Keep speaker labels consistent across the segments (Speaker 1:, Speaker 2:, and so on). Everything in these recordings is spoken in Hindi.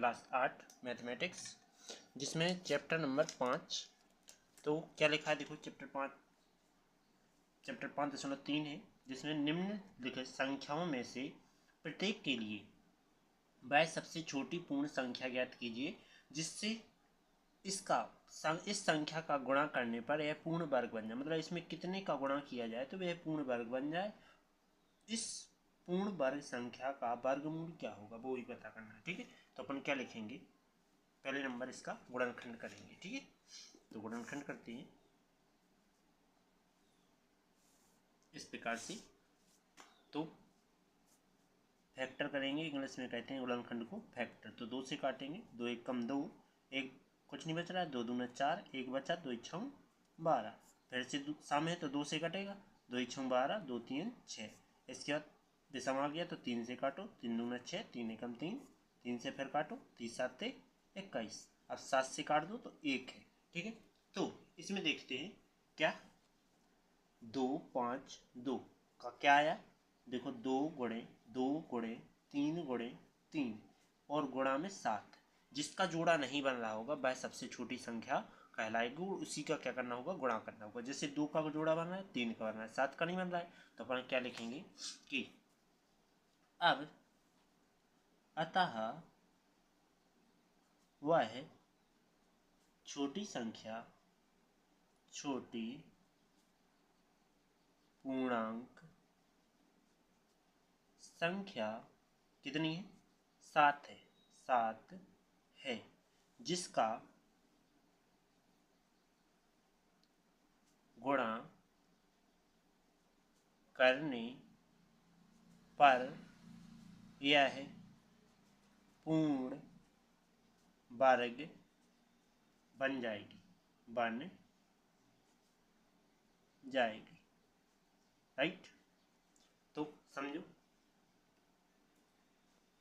Speaker 1: क्लास 8 मैथमेटिक्स, जिसमें चैप्टर नंबर 5। तो क्या लिखा है देखो, चैप्टर 5.3 है, जिसमें निम्नलिखित संख्याओं में से प्रत्येक के लिए वह सबसे छोटी पूर्ण संख्या ज्ञात कीजिए जिससे इस संख्या का गुणा करने पर यह पूर्ण वर्ग बन जाए। मतलब इसमें कितने का गुणा किया जाए तो वह पूर्ण वर्ग बन जाए। इस पूर्ण वर्ग संख्या का वर्गमूल क्या होगा वो ही पता करना है। ठीक है, तो अपन क्या लिखेंगे, पहले नंबर इसका गुणनखंड करेंगे। ठीक है, तो गुणनखंड करते हैं इस प्रकार से। तो फैक्टर करेंगे, इंग्लिश में कहते हैं गुणनखंड को फैक्टर। तो 2 से काटेंगे, 2 एक कम 2, एक कुछ नहीं बच रहा है, 2 दूना 4, एक बचा, 2 छः 12। फिर से सामने है तो 2 से कटेगा, 2 छः 12, 2 3 6। इसके बाद विषम आ गया तो 3 से काटो, 3 दूना 6, 3 एकम 3, 3 से फिर काटो, 3 7 21। अब 7 से काट दो तो 1 है। ठीक है, तो इसमें देखते हैं क्या 2 5 2 का क्या आया। देखो 2 गुणे 2 गुणे 3 गुणे 3 और गुणा में 7। जिसका जोड़ा नहीं बन रहा होगा वह सबसे छोटी संख्या कहलाएगी और उसी का क्या करना होगा, गुणा करना होगा। जैसे 2 का जोड़ा बन रहा है, 3 का बन रहा है, 7 का नहीं बन रहा है, तो अपन क्या लिखेंगे कि अब अतः वह छोटी संख्या छोटी पूर्णांक संख्या कितनी है, 7 है, 7 है, जिसका गुणा करने पर यह पूर्ण वर्ग बन जाएगी। राइट, तो समझो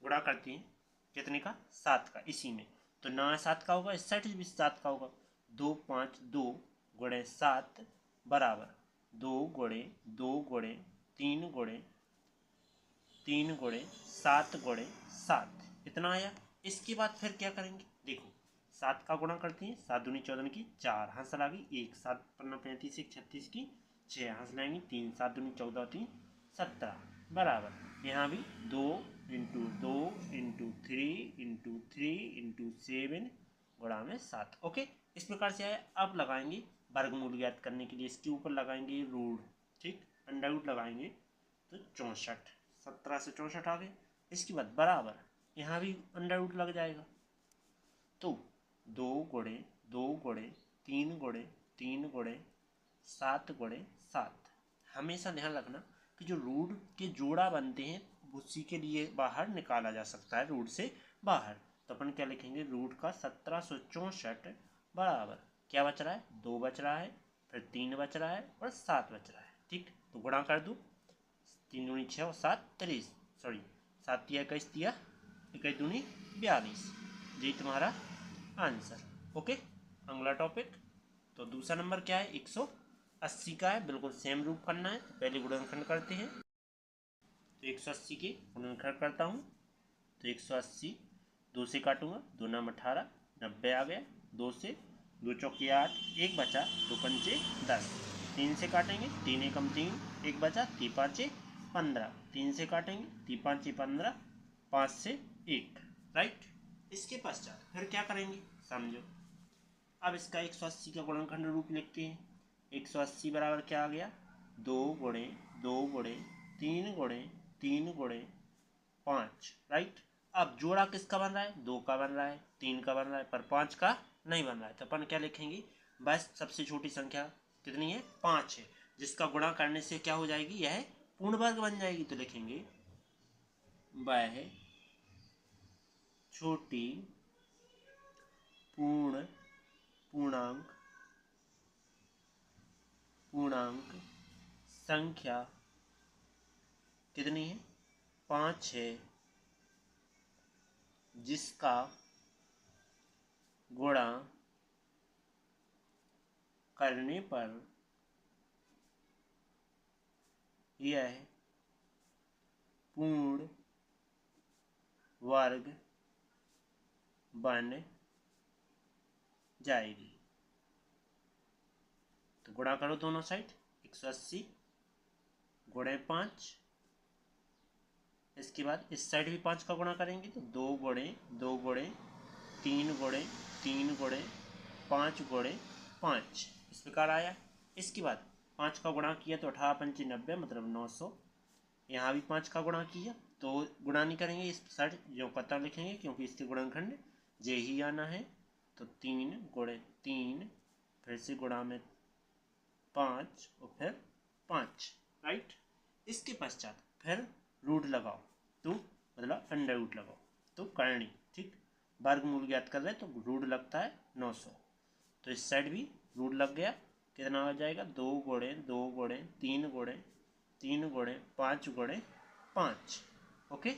Speaker 1: गुणा करती हैं कितने का, 7 का। इसी में तो 9 7 का होगा, इस साइड भी 7 का होगा। 2 5 2 गुणे 7 बराबर 2 गुणे 2 गुणे 3 गुणे 3 गुणे 7 गुणे 7, इतना आया। इसके बाद फिर क्या करेंगे, देखो 7 का गुणा करते हैं, 7 दूनी 14 की 4, हंस लागी 1, 7 पन्ना 35 1 36 की 6, हंस लाएंगे 3, 7 दूनी 14 3 17 बराबर यहाँ भी 2 इंटू 2 इंटू 3 इंटू 3 इंटू 7 गुणा में 7। ओके, इस प्रकार से आया। अब लगाएंगे वर्गमूल ज्ञात करने के लिए, इसके ऊपर लगाएंगे रूट। ठीक, अंडर रूट लगाएंगे तो 64, 17 से 64 आ गए। इसके बाद बराबर यहाँ भी अंडर रूट लग जाएगा। तो 2 गुणे 2 गुणे 3 गुणे 3 गुणे 7 गुणे 7। हमेशा ध्यान रखना कि जो रूट के जोड़ा बनते हैं उसी के लिए बाहर निकाला जा सकता है, रूट से बाहर। तो अपन क्या लिखेंगे, रूट का 1764 बराबर क्या बच रहा है, 2 बच रहा है, फिर 3 बच रहा है और 7 बच रहा है। ठीक, तो गुणा कर दूँ, 3 दूनी 6 और 7 30, सॉरी 7 तिया 21 तिया 21 दूनी 42, यही तुम्हारा आंसर। ओके, अगला टॉपिक। तो दूसरा नंबर क्या है, 180 का है, बिल्कुल सेम रूप करना है। तो पहले गुणनखंड करते हैं, तो 180 के गुणनखंड करता हूँ। तो 180 2 से काटूंगा, 2 नाम 18, 90 आ गया। 2 से 2 चौकी 8, एक बचा, 2 पंचे 10। 3 से काटेंगे, 3 एकम 3, एक बचा, 3 पाँचे 15। 3 से काटेंगे, 3 पाँचे 15, 5 से 1। राइट, इसके पश्चात फिर क्या करेंगे समझो। अब इसका 180 का गुणनखंड रूप लिखते हैं। 180 बराबर क्या आ गया, 2 गुणे 2 गुणे 3 गुणे 3 गुणे 5। राइट, अब जोड़ा किसका बन रहा है, 2 का बन रहा है, 3 का बन रहा है, पर 5 का नहीं बन रहा है। तो अपन क्या लिखेंगे, बस सबसे छोटी संख्या कितनी है, 5 है, जिसका गुणा करने से क्या हो जाएगी, यह पूर्ण वर्ग बन जाएगी। तो लिखेंगे वह छोटी पूर्णांक संख्या कितनी है, 5 है, जिसका गुणा करने पर यह पूर्ण वर्ग बन जाएगी। तो गुणा करो दोनों साइड, 180 गुणे 5। इसके बाद इस साइड भी 5 का गुणा करेंगे तो 2 गुणे 2 गुणे 3 गुणे 3 गुणे 5 गुणे 5 इस प्रकार आया। इसके बाद 5 का गुणा किया तो 18 पंची 90 मतलब 900। यहाँ भी 5 का गुणा किया तो गुणा नहीं करेंगे, इस साइड जो पता लिखेंगे क्योंकि इसके गुणनखंड जे ही आना है। तो 3 गुणे 3 फिर से गुणा में 5 और फिर 5, राइट। इसके पश्चात फिर रूट लगाओ, तो मतलब अंडर रूट लगाओ तो करनी, ठीक। वर्गमूल ज्ञात कर रहे हैं तो रूट लगता है 900। तो इस साइड भी रूट लग गया, कितना हो जाएगा 2 गुणे 2 गुणे 3 गुणे 3 गुणे 5 गुणे 5। ओके।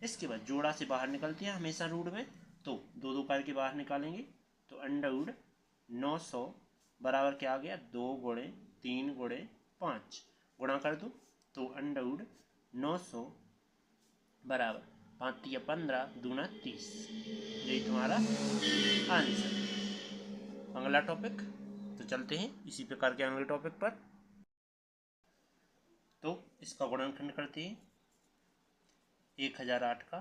Speaker 1: इसके बाद जोड़ा से बाहर निकलती है हमेशा रूट में, तो 2 2 करके बाहर निकालेंगे तो अंडर रूट 900 बराबर क्या आ गया 2 गुणे 3 गुणे 5। गुणा कर दो तो अंडर रूट 900 बराबर 5 तिया 15 दूना 30। यही तुम्हारा आंसर। अगला टॉपिक, तो चलते हैं इसी प्रकार के अगले टॉपिक पर। तो इसका गुणनखंड करते हैं 1008 का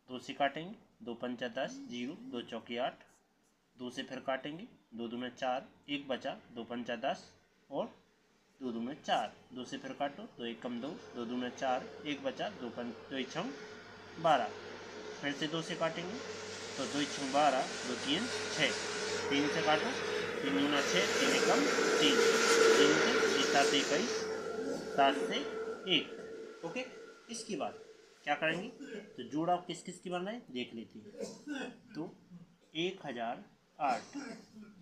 Speaker 1: 2 से काटेंगे, 2 पंचा 10 0 2 चौके 8, 2 से फिर काटेंगे 2 दूना 4 1 बचा 2 पंचा 10 और 2 दूना 4, 2 से फिर काटो 2 1 कम 2 2 दूना 4 1 बचा 2 1 12। फिर से 2 से काटेंगे तो 2 1 12 2 3 6, 3 से काटो 3 दूना 6 3 1 कम 3 3 से 7 21 7 से 1। ओके। इसके बाद क्या करेंगे तो जोड़ा किस किस की बन रहा है देख लेते हैं। तो 1008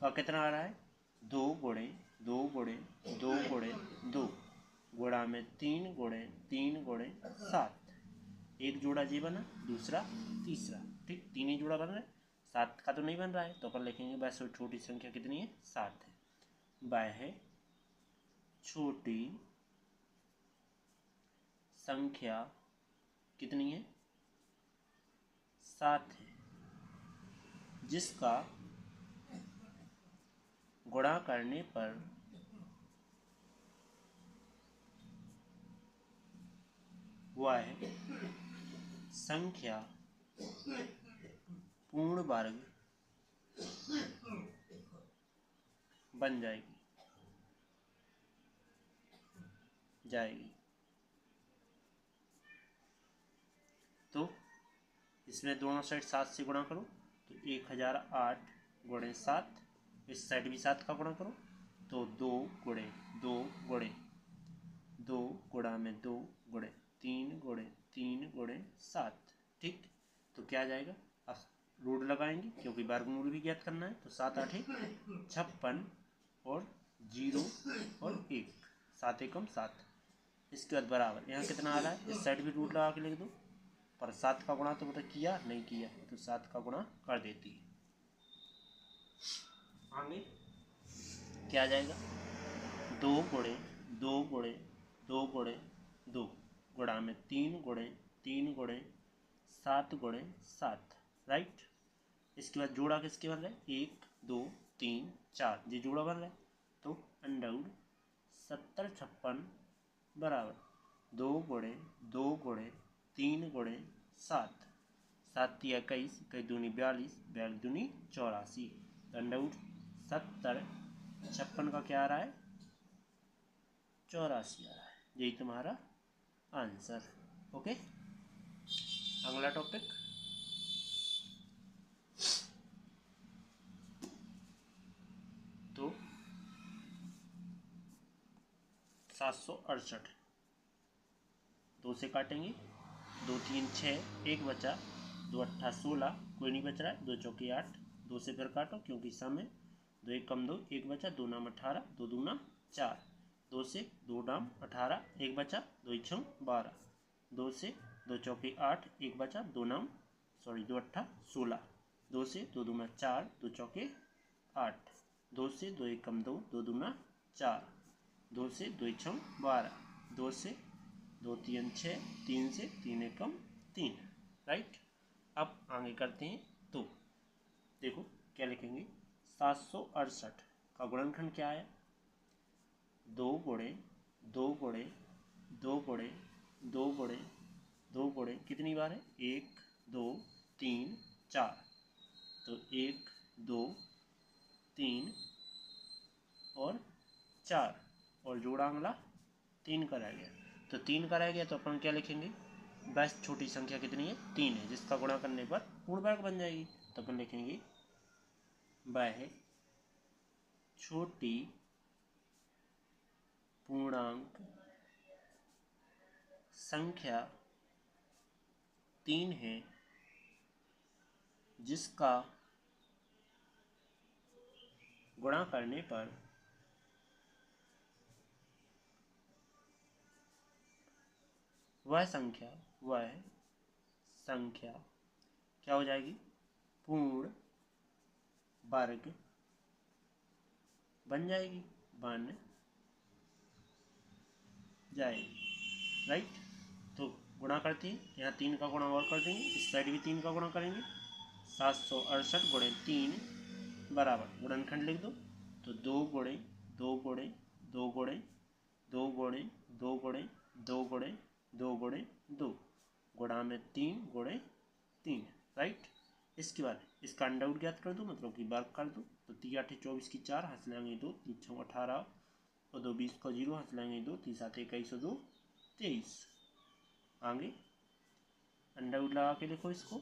Speaker 1: का कितना आ रहा है 2 गुणे 2 गुणे 2 गुणे 2 गुणा में 3 गुणे 3 गुणे 7। एक जोड़ा जी बना, दूसरा तीसरा, ठीक। 3 ही जोड़ा बन रहा है, 7 का तो नहीं बन रहा है, तो अपन लिखेंगे वह छोटी संख्या कितनी है 7 है। वह छोटी संख्या कितनी है 7 है, जिसका गुणा करने पर वह संख्या पूर्ण वर्ग बन जाएगी। तो इसमें दोनों साइड 7 से गुणा करो तो 1008 गुणे 7, इस साइड भी 7 का गुणा करो तो 2 गुणे 2 गुणे 2 गुणा में 2 गुणे 3 गुणे 3 गुणे 7, ठीक। तो क्या आ जाएगा, अब रूट लगाएंगे क्योंकि वर्गमूल भी ज्ञात करना है। तो 7 8 56 और 0 और 1 7 एकम 7। इसके बाद बराबर यहाँ कितना आ रहा है, इस साइड भी रूट लगा के लिख दो, पर 7 का गुणा तो पता किया नहीं किया तो 7 का गुणा कर देती है। आगे क्या आ जाएगा 2 गुणे 2 गुणे 2 गुणे 2 गुणा में 3 गुणे 3 गुणे 7 गुणे 7, राइट। इसके बाद जोड़ा किसके बन रहा है 1 2 3 4, ये जोड़ा बन रहा है। तो अंडर 70 56 बराबर 2 गुणे 2 गुणे 3 गुणे 7, 7 तिया 21 21 दूनी 42 42 दूनी 84। अंडर 70 56 का क्या आ रहा है 84 आ रहा है। यही तुम्हारा आंसर। ओके। अगला टॉपिक, तो 768 2 से काटेंगे 2 3 6 1 बचा 2 8 16, कोई नहीं बच रहा है 2 चौके 8, 2 से फिर काटो क्योंकि सम है 2 1 कम 2 1 बचा 2 नाम 18 2 दूना 4, 2 से 2 नाम 18 1 बचा 2 6 12, 2 से 2 चौके 8 1 बचा 2 नाम 2 8 16, 2 से 2 दूना 4 2 चौके 8, 2 से 2 1 कम 2 2 दूना 4, 2 से 2 6 12, 2 से 2 3 6 3 से 3 एकम 3, राइट। अब आगे करते हैं तो देखो क्या लिखेंगे, 768 का गुणनखंड क्या आया, 2 गुणे 2 गुणे 2 गुणे 2 गुणे 2 गुणे कितनी बार है, 1 2 3 4, तो 1 2 3 और 4 और जोड़ा अगला 3 का रह गया, तो 3 का रह गया तो अपन क्या लिखेंगे, बस छोटी संख्या कितनी है, 3 है, जिसका गुणा करने पर पूर्ण वर्ग बन जाएगी, तो अपन लिखेंगे वह छोटी पूर्णांक संख्या 3 है जिसका गुणा करने पर वह संख्या क्या हो जाएगी, पूर्ण वर्ग बन जाएगी, बन जाएगी, राइट। तो गुणा करते हैं, यहाँ 3 का गुणा और कर देंगे, इस साइड भी 3 का गुणा करेंगे, 768 गुणे 3 बराबर गुणनखंड लिख दो, तो 2 गुणे 2 गुणे 2 गुणे 2 गुणे 2 गुणे 2 गुणे 2 गुणे 2 गुणा में 3 गुणे 3, राइट। इसके बाद इसका अंडर रूट ज्ञात कर दो, मतलब कि वर्ग कर दो, तो 3 8 24 की 4 हंस लेंगे 2, 3 6 18 और 2 20 को 0 हंस लेंगे 2, 3 7 21 और 2 23, आगे अंडर रूट लगा के लिखो इसको,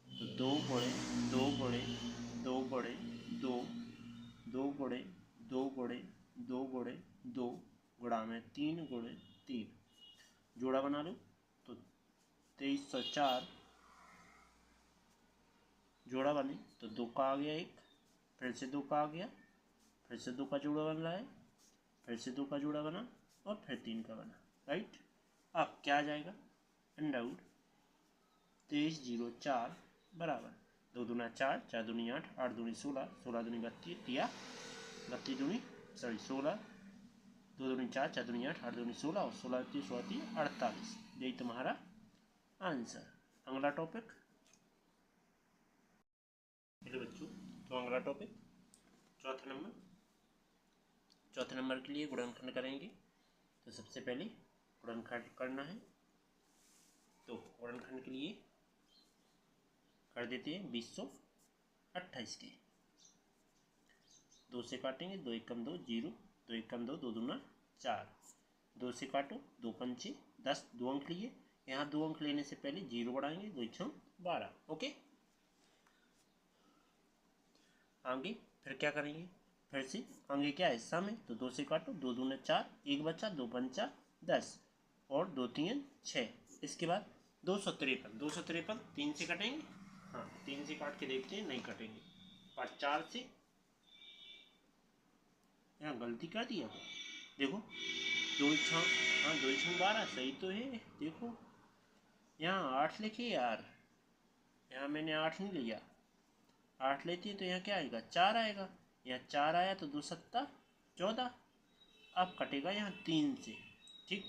Speaker 1: तो 2 गुणे 2 गुणे 2 गुणे 2 2 गुणे 2 गुणे 2 गुणे 2 गुणा में 3 गुणे 3, जोड़ा बना लो, तो 2304 जोड़ा बने, तो 2 का आ गया 1, फिर से 2 का आ गया, फिर से 2 का जोड़ा बन रहा है, फिर से 2 का जोड़ा बना और फिर 3 का बना, राइट। अब क्या आ जाएगा, अंडर रूट 2304 बराबर 2 दूना 4, 4 दूनी 8, 8 दूनी 16, 16 दूनी 32 या 32 दूनी 16, 2 दूनी 4, 4 दूनी 8, 8 दूनी 16 और 16 16 48, यही तुम्हारा आंसर। अगला टॉपिक, चलिए बच्चों, तो अगला टॉपिक चौथे नंबर के लिए गुणनखंड करेंगे। तो सबसे पहले गुणनखंड करना है, तो गुणनखंड के लिए कर देते हैं 2028 के, 2 से काटेंगे, 2 एकम 2 0, 2 एकम 2, 2 दूना 4, 2 से काटो, 2 पंचे 10, 2 अंक लिए, यहाँ 2 अंक लेने से पहले 0 बढ़ाएंगे, 2 6 12, ओके। आगे फिर क्या करेंगे, फिर से आगे क्या है, सम है, तो 2 से काटो, 2 दूना 4, 1 बचा, 2 पंचा 10 और 2 3 6, इसके बाद 253 3 से कटेंगे, हाँ 3 से काट के देखते हैं, नहीं कटेंगे, और 4 से, यहाँ गलती कर दिया था, देखो 2 6, हाँ 2 6 12 सही तो है, देखो यहाँ 8 लिखे यार, यहाँ मैंने 8 नहीं लिया, 8 लेती है तो यहाँ क्या आएगा, 4 आएगा, यहाँ 4 आया तो 2 7 14, अब कटेगा यहाँ 3 से, ठीक,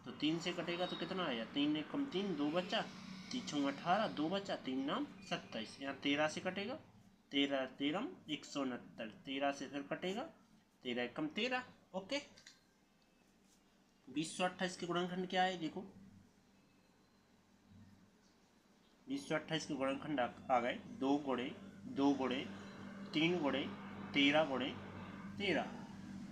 Speaker 1: तो 3 से कटेगा तो कितना आया, 3 एक कम 3, 2 बचा, 3 6 18, 2 बचा, 3 9 27, यहाँ 13 से कटेगा, 13 13 169, 13 से फिर कटेगा, 13 एकम 13, ओके। 2028 के गुणनखंड क्या है, देखो 2028 के गुणनखंड आ गए 2 गुणे 2 गुणे 3 गुणे 13 गुणे 13,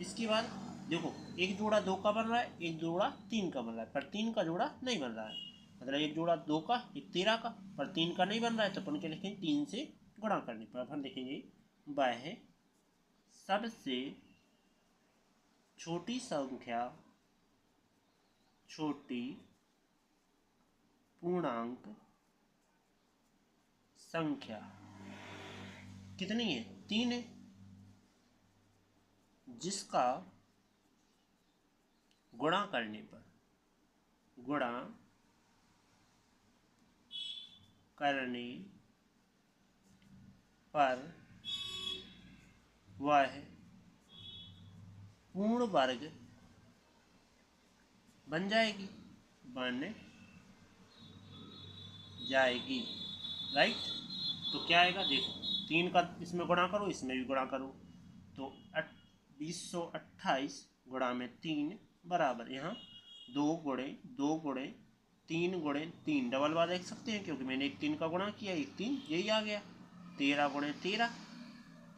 Speaker 1: इसके बाद देखो एक जोड़ा 2 का बन रहा है, एक जोड़ा 3 का बन रहा है, पर 3 का जोड़ा नहीं बन रहा है, मतलब एक जोड़ा 2 का एक 13 का, पर 3 का नहीं बन रहा है, तो अपन क्या लिखेंगे, 3 से गुणा करने पर अपन लिखेंगे वह सबसे छोटी संख्या, छोटी पूर्णांक संख्या कितनी है, 3 है, जिसका गुणा करने पर वह पूर्ण वर्ग बन जाएगी, राइट। तो क्या आएगा देखो, 3 का इसमें गुणा करो, इसमें भी गुणा करो, तो 2028 गुणा में 3 बराबर यहाँ 2 गुणे 2 गुणे 3 गुणे 3 डबल बार देख सकते हैं क्योंकि मैंने एक 3 का गुणा किया, एक 3 यही आ गया, 13 गुणे 13।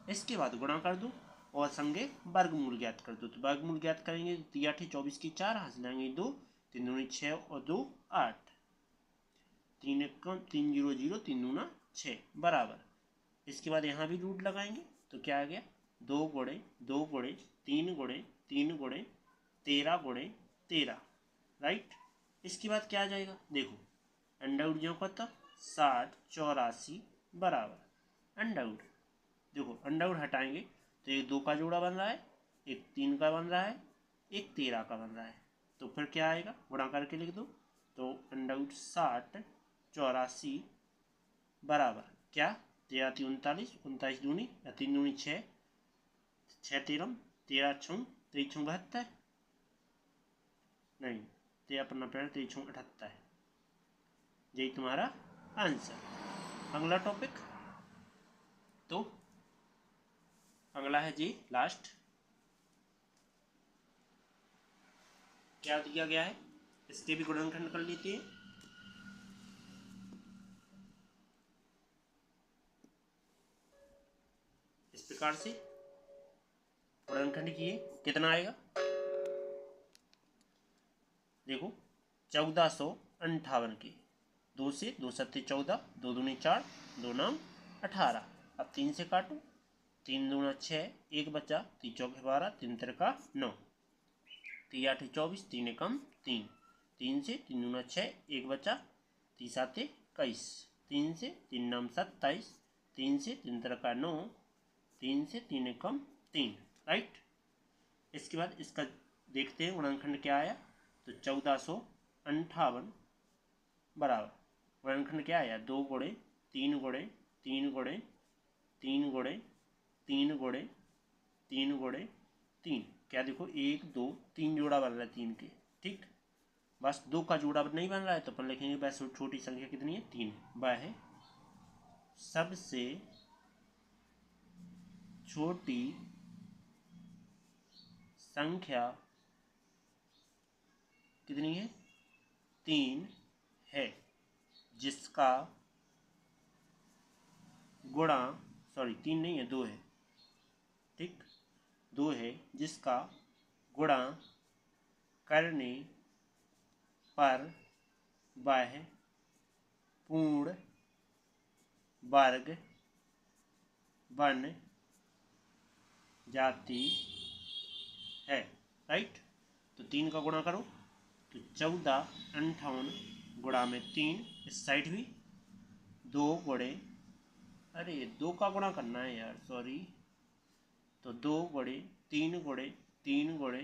Speaker 1: इसके बाद गुणा कर दो और संगे वर्गमूल ज्ञात कर दो। तो वर्गमूल ज्ञात करेंगे, 3 8 24 की 4 हासिल आएंगे 2, 3 दूनी 6 और 2 8, 3 1 3 0 0 3 दूना 6 बराबर। इसके बाद यहाँ भी रूट लगाएंगे तो क्या आ गया, 2 गुणे 2 गुणे 3 गुणे 3 गुणे 13 गुणे 13, राइट। इसके बाद क्या आ जाएगा देखो, अंडरवुड जो करता 60 84 बराबर अंडरवुड। देखो अंडरवुड हटाएंगे तो एक 2 का जोड़ा बन रहा है, एक 3 का बन रहा है, एक 13 का बन रहा है, तो फिर क्या आएगा गुणा करके लिख दो, तो अंडरवुड 60 84 बराबर क्या, 13 39 39 दूनी या 3 दूनी 6 6 13 13 6 23 72, नहीं 13 पन्ना पेड़ 23 78, यही तुम्हारा आंसर। अगला टॉपिक, तो अगला है जी लास्ट, क्या दिया गया है, इसके भी गुणनखंड कर लेते हैं। इस प्रकार से गुणनखंड किए, कितना आएगा देखो, 1458 के 2 से 2 सत्ते 14, 2 दूनी 4, 2 नाम 18। अब 3 से काटो, 3 दूना 6, 1 बचा, 3 चौके 12, 3 तिरका 9, 3 8 24, 3 एकम 3, 3 से 3 दूना 6, 1 बचा, 3 7 21, 3 से 3 नाम 27, 3 से 3 तिरका 9, 3 से 3 एकम 3, राइट। इसके बाद इसका देखते हैं गुणनखंड क्या आया, तो 1458 बराबर गुणनखंड क्या आया, 2 गुणे 3 गुणे 3 गुणे 3 गुणे 3 गुणे 3 गुणे 3, क्या देखो 1 2 3 जोड़ा बन रहा है 3 के, ठीक, बस 2 का जोड़ा नहीं बन रहा है तो अपन लिखेंगे बस छोटी संख्या कितनी है 3, वह सबसे छोटी संख्या कितनी है 3 है, जिसका गुणा, सॉरी 3 नहीं है 2 है, ठीक 2 है, जिसका गुणा करने पर वह पूर्ण वर्ग बन जाती है, राइट। तो 3 का गुणा करो, तो 1458 गुणा में 3, इस साइड भी 2 गुणे, अरे 2 का गुणा करना है यार, सॉरी, तो 2 गुणे 3 गुणे 3 गुणे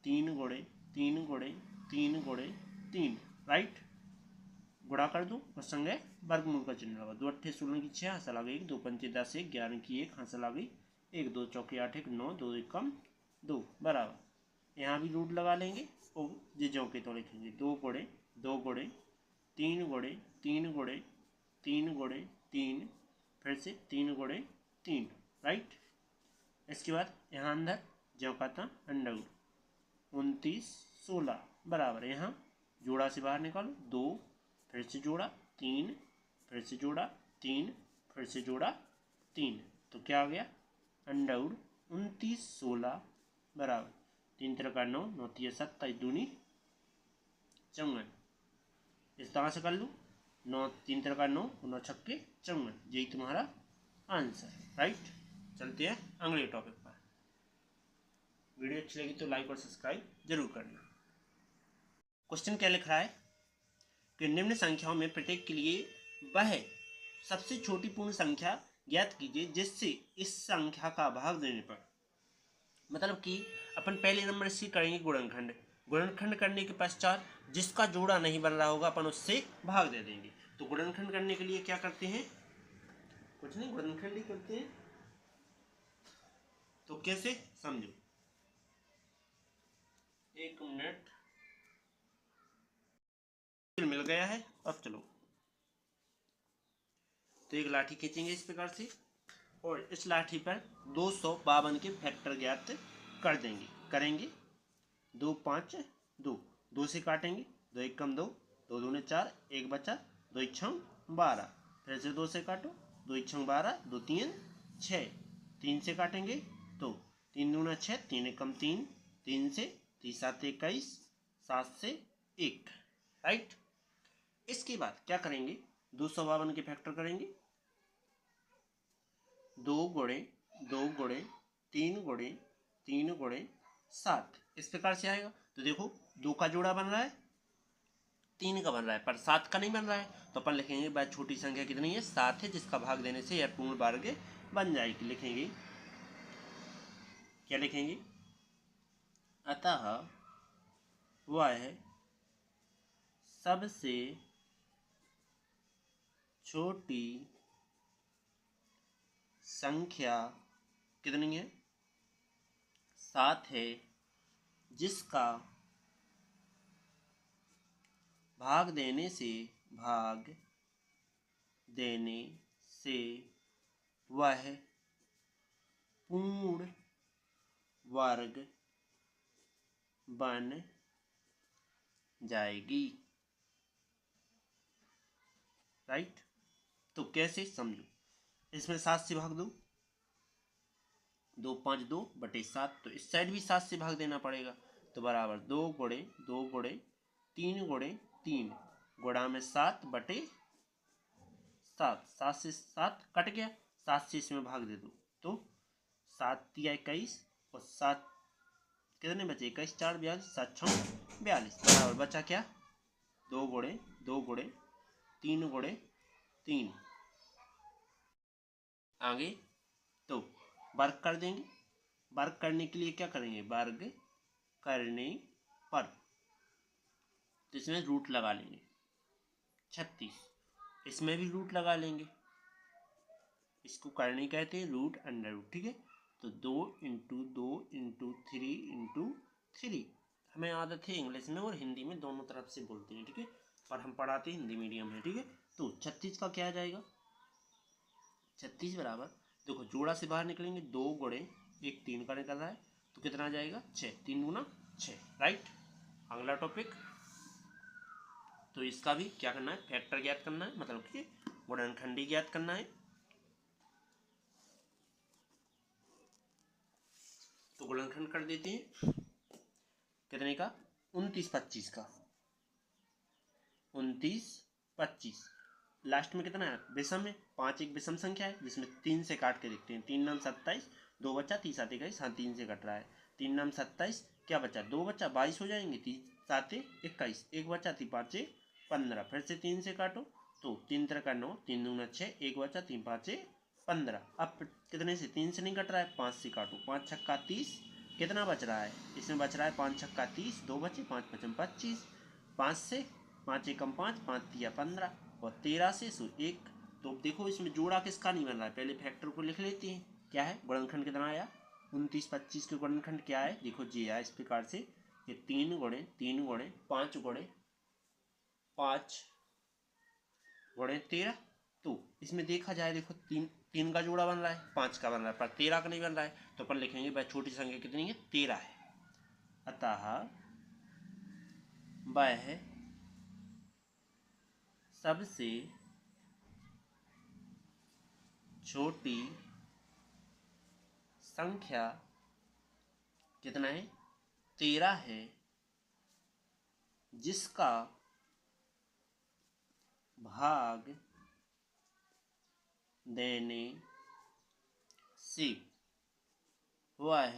Speaker 1: 3 गुणे 3 गुणे 3 गुणे 3, राइट। गुणा कर दो और संगे वर्गमूल का चिन्ह लगा, 2 8 16 की 6 हासिल आ गई, 2 पंचे 10 1 11 की 1 हासिल आ गई, 1 2 चौके 8 1 9 2 एकम 2 बराबर। यहाँ भी रूट लगा लेंगे और ये चौके तो लिखेंगे 2 गुणे 2 गुणे 3 गुणे 3 गुणे 3 गुणे 3, फिर से 3 गुणे 3, राइट। इसके बाद यहाँ अंदर जो का था अंडर 29 16 बराबर, यहाँ जोड़ा से बाहर निकालो, 2 फिर से जोड़ा 3, फिर से जोड़ा 3, फिर से जोड़ा 3, तो क्या आ गया अंडर 29 16 बराबर 3 तिरका 9 9 3 27 दूनी 54, इस तरह से कर लूँ, 9 3 तिरका 9 9 छक्के 54, यही तुम्हारा आंसर, राइट। चलते हैं अगले टॉपिक पर। वीडियो अच्छी लगी तो लाइक और सब्सक्राइब जरूर करना। क्वेश्चन क्या लिख रहा है कि निम्न संख्याओं में प्रत्येक के लिए वह सबसे छोटी पूर्ण संख्या ज्ञात कीजिए जिससे इस संख्या का भाग देने पर, मतलब कि अपन पहले नंबर से करेंगे गुणनखंड, गुणनखंड करने के पश्चात जिसका जोड़ा नहीं बन रहा होगा अपन उससे भाग दे देंगे। तो गुणनखंड करने के लिए क्या करते हैं, कुछ नहीं गुणनखंड ही करते हैं, तो कैसे समझो, एक मिनट मिल गया है। अब चलो तो एक लाठी खींचेंगे इस प्रकार से और इस लाठी पर 252 के फैक्टर ज्ञात कर देंगे। करेंगे 2 5 2, 2 से काटेंगे, 2 1 कम 2, 2 दूने 4, 1 बचा, 2 1 6 12, फिर से 2 से काटो, 2 1 6 12, 2 3 6, 3 से काटेंगे तो 3 दूना 6, 3 1 कम 3, 3 से 3 7 21, 7 से 1, राइट। इसके बाद क्या करेंगे, 252 के फैक्टर करेंगे, 2 गुणे 2 गुणे 3 गुणे 3 गुणे 7, इस प्रकार से आएगा। तो देखो 2 का जोड़ा बन रहा है, 3 का बन रहा है, पर 7 का नहीं बन रहा है। तो अपन लिखेंगे भाई छोटी संख्या कितनी है, 7 है, जिसका भाग देने से यह पूर्ण वर्ग बन जाएगी। लिखेंगे, क्या लिखेंगे, अतः वह सबसे छोटी संख्या कितनी है, 7 है, जिसका भाग देने से वह पूर्ण वर्ग बन जाएगी, राइट। तो कैसे समझो, इसमें 7 से भाग दो, 2 5 2 बटे 7, तो इस साइड भी 7 से भाग देना पड़ेगा। तो बराबर 2 गुणे 2 गुणे 3 गुणे 3 गुणा में 7 बटे 7, 7 से 7 कट गया, 7 से इसमें भाग दे दो, तो 7 तिया 21 और 7 कितने बचे, 21 4 42, 7 6 42, बराबर बचा क्या, 2 गुणे 2 गुणे 3 गुणे 3, आगे तो वर्ग कर देंगे। वर्ग करने के लिए क्या करेंगे, वर्ग करने पर तो इसमें रूट लगा लेंगे, 36, इसमें भी रूट लगा लेंगे, इसको करने कहते हैं रूट अंडर रूट, ठीक है। तो 2 इंटू 2 इंटू 3 इंटू 3, हमें आदत है इंग्लिश में और हिंदी में दोनों तरफ से बोलते हैं, ठीक है, पर हम पढ़ाते हैं हिंदी मीडियम में, ठीक है। तो 36 का क्या आ जाएगा, 36 बराबर, देखो जोड़ा से बाहर निकलेंगे, 2 गुणे 1 3 का निकल रहा है, तो कितना आ जाएगा 6, 3 गुना 6, राइट। अगला टॉपिक, तो इसका भी क्या करना है, फैक्टर ज्ञात करना है, मतलब कि गुणनखंडी ज्ञात करना है। तो गुणनखंड कर देते हैं, कितने का, 29 25 का, 29 25, लास्ट में कितना है, विषम है, 5 एक विषम संख्या है, जिसमें 3 से काट के देखते हैं, 3 नाम 27, 2 बचा, 30 7 21, हाँ 3 से कट रहा है, 3 नाम 27, क्या बचा, 2 बचा, 22 हो जाएंगे, 30 7 21, 1 बचा, 3 5 15, फिर से 3 से काटो, तो 3 3 का 9, 3 दूना 6, 1 बचा, 3 5 15, अब कितने से, 3 से नहीं कट रहा है, 5 से काटो, 5 छक्का 30, कितना बच रहा है, इसमें बच रहा है 5 छक्का 30, 2 बचे, 5 5 25, 5 से 5 एकम 5, 5 तिया 15 और 13 से 1, तो देखो इसमें जोड़ा किसका नहीं बन रहा है, पहले फैक्टर को लिख लेते हैं, क्या है, गुणनखंड कितना आया, 29 25 के गुणनखंड क्या है, देखो जी आया इस प्रकार से, ये 3 गुणे 3 गुणे 5 गुणे 5 गुणे 13, तो इसमें देखा जाए, देखो 3 का जोड़ा बन रहा है, 5 का बन रहा है, पर 13 का नहीं बन रहा है, तो अपन लिखेंगे भाई छोटी संख्या कितनी है, 13 है, अतः वह सबसे छोटी संख्या कितना है, 13 है, जिसका भाग देने से वह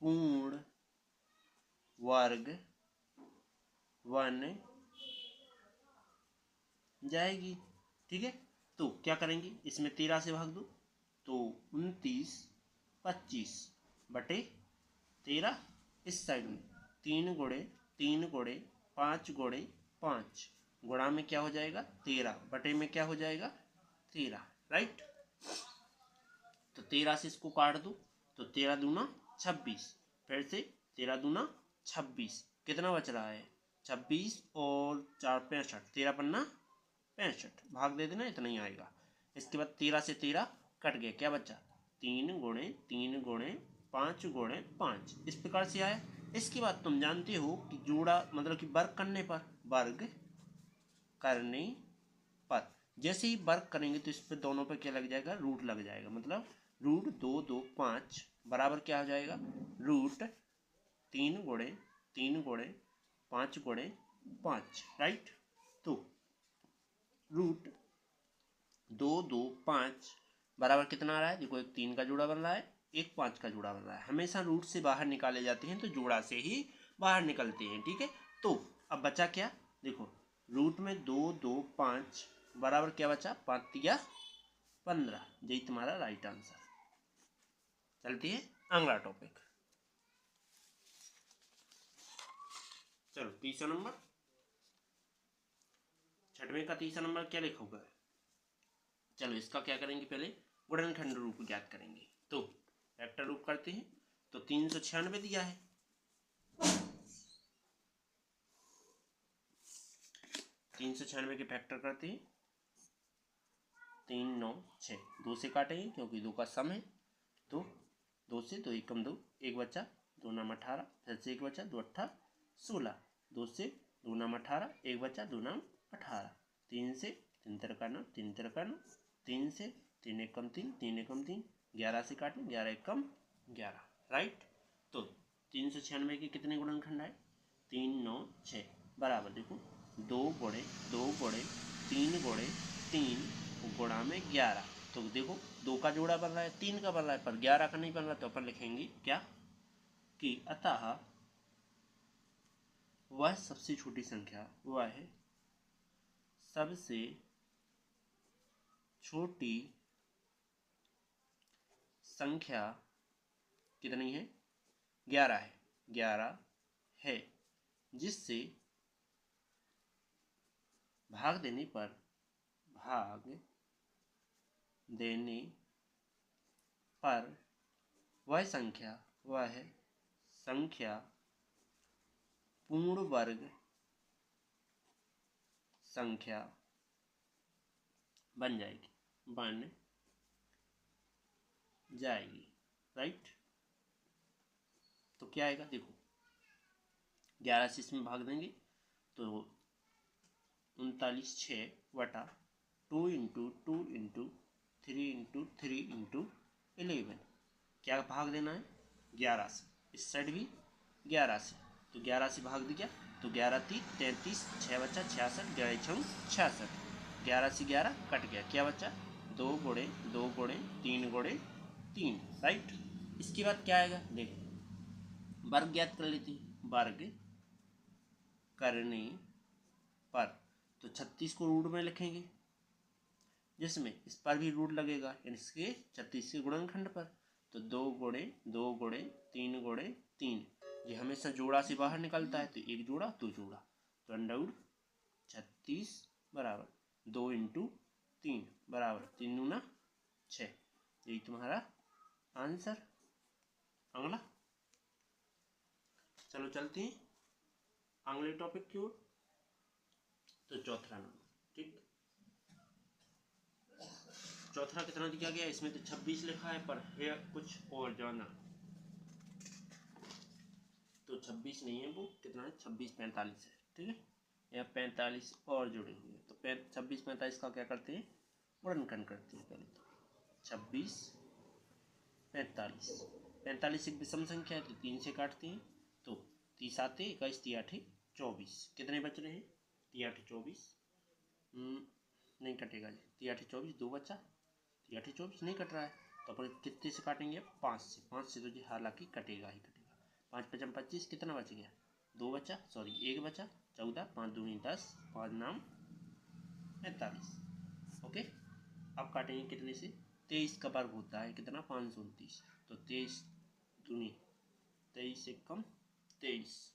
Speaker 1: पूर्ण वर्ग बन जाएगी, ठीक है। तो क्या करेंगे, इसमें 13 से भाग दो, तो 29 25 बटे 13, इस साइड में 3 गुणे 3 गुणे 5 गुणे 5 गुणा में क्या हो जाएगा 13, बटे में क्या हो जाएगा 13, राइट। तो 13 से इसको काट दो, तो 13 दूना 26, फिर से 13 दूना 26, कितना बच रहा है 26 और 4 65, 13 पन्ना 65, भाग दे देना, इतना ही आएगा। इसके बाद 13 से 13 कट गया, क्या बचा 3 गुणे 3 गुणे 5 गुणे 5, इस प्रकार से आया। इसके बाद तुम जानते हो कि जोड़ा मतलब कि वर्ग करने पर, वर्ग करने पर जैसे ही वर्ग करेंगे तो इस पर दोनों पे क्या लग जाएगा, रूट लग जाएगा। मतलब रूट 2 2 5 बराबर क्या हो जाएगा, रूट 3 गुणे 3 गुणे 5 गुणे 5, राइट। तो रूट 2 2 5 बराबर कितना आ रहा है, देखो एक 3 का जोड़ा बन रहा है, एक 5 का जोड़ा बन रहा है। हमेशा रूट से बाहर निकाले जाते हैं तो जोड़ा से ही बाहर निकलते हैं, ठीक है। तो अब बचा क्या, देखो रूट में 2 2 5 बराबर क्या बचा, 5 तिया 15, यही तुम्हारा राइट आंसर। चलती है अगला टॉपिक। चलो तीसरा नंबर, छठवें का तीसरा नंबर क्या लिखा होगा। चलो इसका क्या करेंगे, पहले गुणनखंड रूप ज्ञात करेंगे। तो वेक्टर रूप करते हैं। तो 396 दिया है, 396 के फैक्टर करते हैं, 3 9 6, 2 से काटेंगे क्योंकि 2 का सम है। तो 2 से 2 एकम 2, एक बचा, 2 नाम 18, फिर से एक बचा, 2 8 16, 2 से 2 नाम 18, एक बचा, 2 नाम 18, 3 से 3 तिरका 9, 3 तिरका 9, 3 से 3 एकम 3, 3 एकम 3, 11 से काटें, 11 एकम 11, राइट। तो 396 के कितने गुणनखंड आए, 3 9 6 बराबर, देखो 2 गुणे 2 गुणे 3 गुणे 3 गुणा में 11। तो देखो 2 का जोड़ा बन रहा है, 3 का बन रहा है, पर 11 का नहीं बन रहा। तो अपन लिखेंगे क्या कि अतः वह सबसे छोटी संख्या, वह सबसे छोटी संख्या कितनी है, 11 है, 11 है, जिससे भाग देने पर वह संख्या पूर्ण वर्ग संख्या बन जाएगी, राइट। तो क्या आएगा, देखो 11 से इसमें भाग देंगे तो 39 6 बटा 2 इंटू 2 इंटू 3 इंटू 3 इंटू 11, क्या भाग देना है 11 से, इस साइड भी 11 से, तो 11 से भाग दिया तो 11 3 33, 6 बचा 66, 11 6 66, 11 से 11 कट गया, क्या बचा 2 गुणे 2 गुणे 3 गुणे 3, राइट। इसके बाद क्या आएगा, देखो वर्ग ज्ञात कर लेते हैं, वर्ग करने पर तो 36 को रूट में लिखेंगे, जिसमें इस पर भी रूट लगेगा, इसके 36 के गुणनखंड पर। तो 2 गुणे 2 गुणे 3 गुणे 3, ये हमेशा जोड़ा से बाहर निकलता है, तो एक जोड़ा 2 जोड़ा, तो अंडर 36 बराबर 2 इंटू 3 बराबर 3 दूना 6, यही तुम्हारा आंसर। अगला चलो चलते हैं अगले टॉपिक की ओर। तो चौथा नंबर, ठीक, चौथा कितना दिया गया, इसमें तो 26 लिखा है, पर है कुछ और जाना, तो 26 नहीं है, वो कितना है 26 45 है, ठीक है, या 45 और जुड़े हुए हैं। तो 26 45 का क्या करते हैं, गुणनखंड करते हैं। पहले तो 26 45, 45 एक विषम संख्या है तो 3 से काटते हैं, तो 30 आते 21 3 8 24, कितने बच रहे हैं 3 8 24, नहीं कटेगा जी, 3 8 24, 2 बचा, 3 8 24 नहीं कट रहा है, तो अपन कितने से काटेंगे, 5 से, 5 से तो जी हालांकि कटेगा ही कटेगा, 5 5 25, कितना बच गया 2 बचा, सॉरी 1 बचा, 14 5 दूनी 10, 5 नाम 45, ओके। अब काटेंगे कितने से, 23 का वर्ग होता है कितना 529, तो 23 दूनी 23 से कम 23,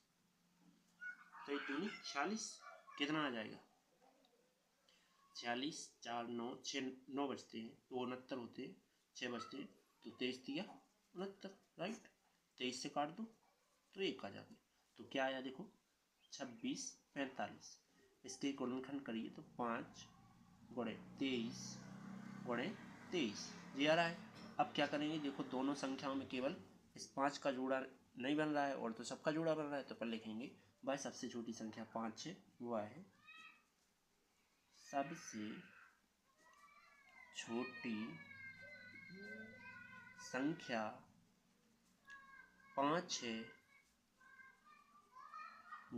Speaker 1: 23 दूनी 46, कितना आ जाएगा 46, 4 9 6 9 बचते हैं, तो 69 होते हैं, 6 बचते हैं, तो 23 दिया 69, राइट। 23 से काट दो तो 1 आ जाएगा, तो क्या आया देखो 26 45, इसके गुणनखंड करिए तो 5 गुणे 23 गुणे 23 ये आ रहा है। अब क्या करेंगे, देखो दोनों संख्याओं में केवल इस 5 का जोड़ा नहीं बन रहा है और तो सबका जोड़ा बन रहा है, तो पर लिखेंगे वह सबसे छोटी संख्या 5 है, वह है सबसे छोटी संख्या 5 है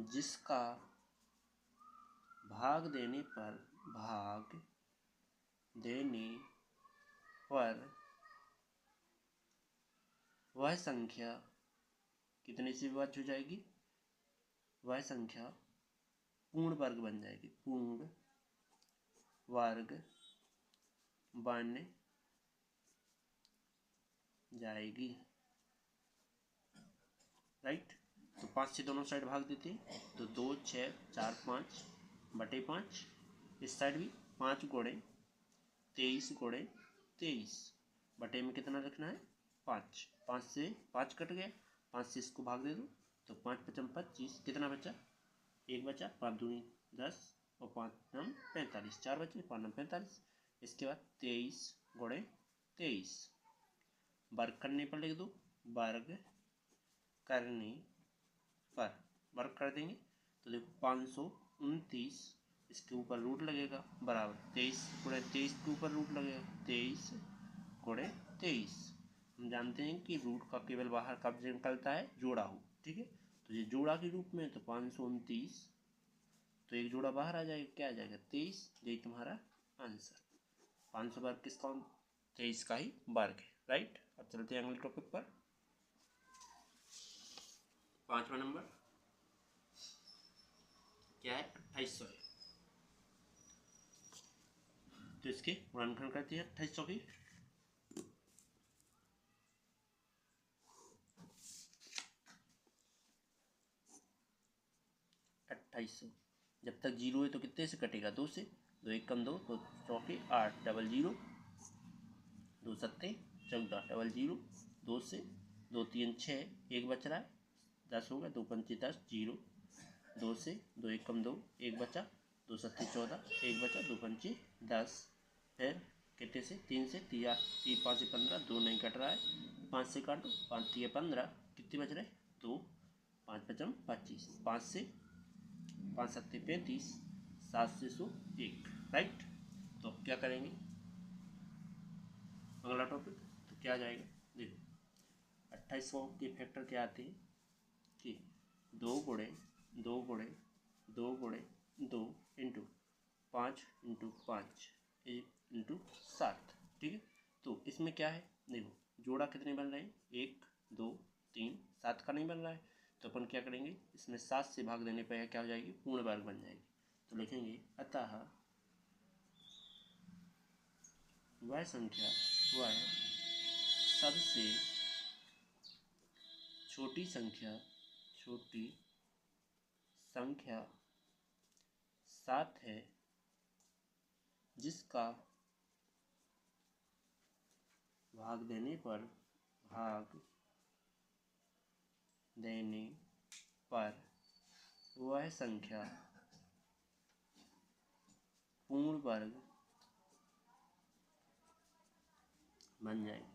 Speaker 1: जिसका भाग देने पर वह संख्या कितने से विभाज्य हो जाएगी, वह संख्या पूर्ण वर्ग बन जाएगी, पूर्ण वर्ग बन जाएगी। राइट, तो 5 से दोनों साइड भाग देते हैं, तो 2 6 4 5 बटे 5, इस साइड भी 5 गुणे 23 गुणे 23 बटे में कितना रखना है 5, 5 से 5 कट गया, 5 से इसको भाग दे दो, तो 5 पचम 25, कितना बचा, 1 बचा, 5 दूनी 10 और 5 नम 45, 4 बचे, 5 नम 45। इसके बाद 23 गुणे 23 वर्ग करने पर लिख दो, वर्ग करने पर वर्ग कर देंगे, तो देखो 529 इसके ऊपर रूट लगेगा बराबर 23 गुणे 23 के ऊपर रूट लगेगा 23 गुणे 23। हम जानते हैं कि रूट का केवल बाहर कब निकलता है, जोड़ा हो, ठीक है, तो ये जोड़ा के रूप में, तो 529, तो एक जोड़ा बाहर आ जाएगा, क्या आ जाएगा 23, यही तुम्हारा आंसर। 500 वर्ग किसका, 23 का ही वर्ग है। राइट, अब चलते हैं अगले टॉपिक पर। 5वां नंबर क्या है, 2800 है, तो इसके गुणनखंड करते हैं 2800 की। जब तक जीरो है तो कितने से कटेगा, 2 से, 2 एक कम 2, तो 4 8 डबल 0, 2 सत्ते 14 डबल 0, 2 से 2 3 6, एक बच रहा है 10 होगा, 2 पंचे 10 0, 2 से 2 एक कम 2, एक बचा, 2 सत्ते 14, एक बचा, 2 पंचे 10, फिर कितने से 3 से 3 5 से 15, 2 नहीं कट रहा है, 5 से काटो, 5 3 15, कितने बच रहे 2, 5 पचम 25, 5 से 5 सत्ते 35, 7 से 101। राइट, तो अब क्या करेंगे, अगला टॉपिक तो क्या आ जाएगा, देखो 2800 के फैक्टर क्या आते हैं कि 2 गुणे 2 गुणे 2 गुणे 2 इंटू 5 इंटू 5 इंटू 7, ठीक है। तो इसमें क्या है, देखो जोड़ा कितने बन रहे हैं, 1 2 3, 7 का नहीं बन रहा है, तो अपन क्या करेंगे, इसमें 7 से भाग देने पर क्या हो जाएगी, पूर्ण वर्ग बन जाएगी। तो लिखेंगे अतः वह संख्या वह सबसे छोटी संख्या 7 है जिसका भाग देने पर वह संख्या पूर्ण वर्ग बन जाएगी।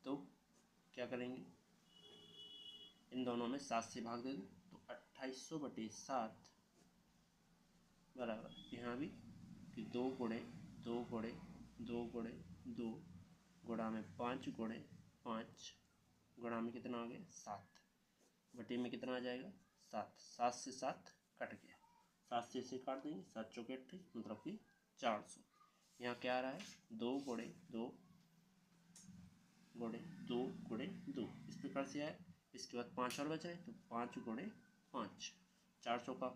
Speaker 1: तो क्या करेंगे, इन दोनों में 7 से भाग दे दो, तो 2800 बटे 7 बराबर, यहाँ भी कि 2 गुणे 2 गुणे 2 गुणे 2 गुणा में 5 गुणे 5 गुणा में कितना आ गया 7 बटे में कितना आ जाएगा 7, 7 से 7 कट गया, 7 से इसे काट देंगे, 7 चौके 28, मतलब कि 400। यहाँ क्या आ रहा है 2 गुणे 2 गुणे 2 गुणे 2, इस प्रकार से आया। इसके बाद 5 और बचा है, तो 5 गुणे 5, 400 का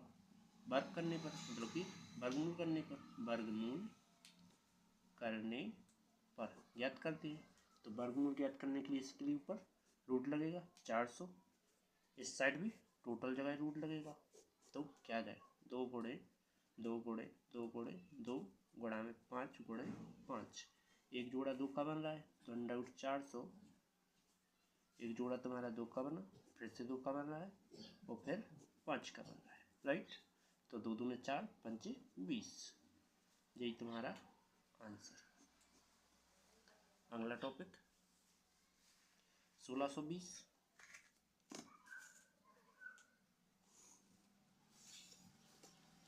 Speaker 1: वर्ग करने पर, मतलब कि वर्गमूल करने पर ज्ञात करते हैं। तो वर्गमूल ज्ञात करने के लिए इसके लिए ऊपर रूट लगेगा 400, इस साइड भी टोटल जगह रूट लगेगा, तो क्या जाएगा 2 गुणे 2 गुणे 2 गुणे 2 गुणा में 5 गुणे 5, एक जोड़ा 2 का बन रहा है, तो अंडर रूट 400, एक जोड़ा तुम्हारा 2 का बना, फिर से 2 का बन रहा है और फिर 5 का बन रहा है। राइट। तो 2 दूने 4, 5 20, यही तुम्हारा आंसर। अगला टॉपिक 1620।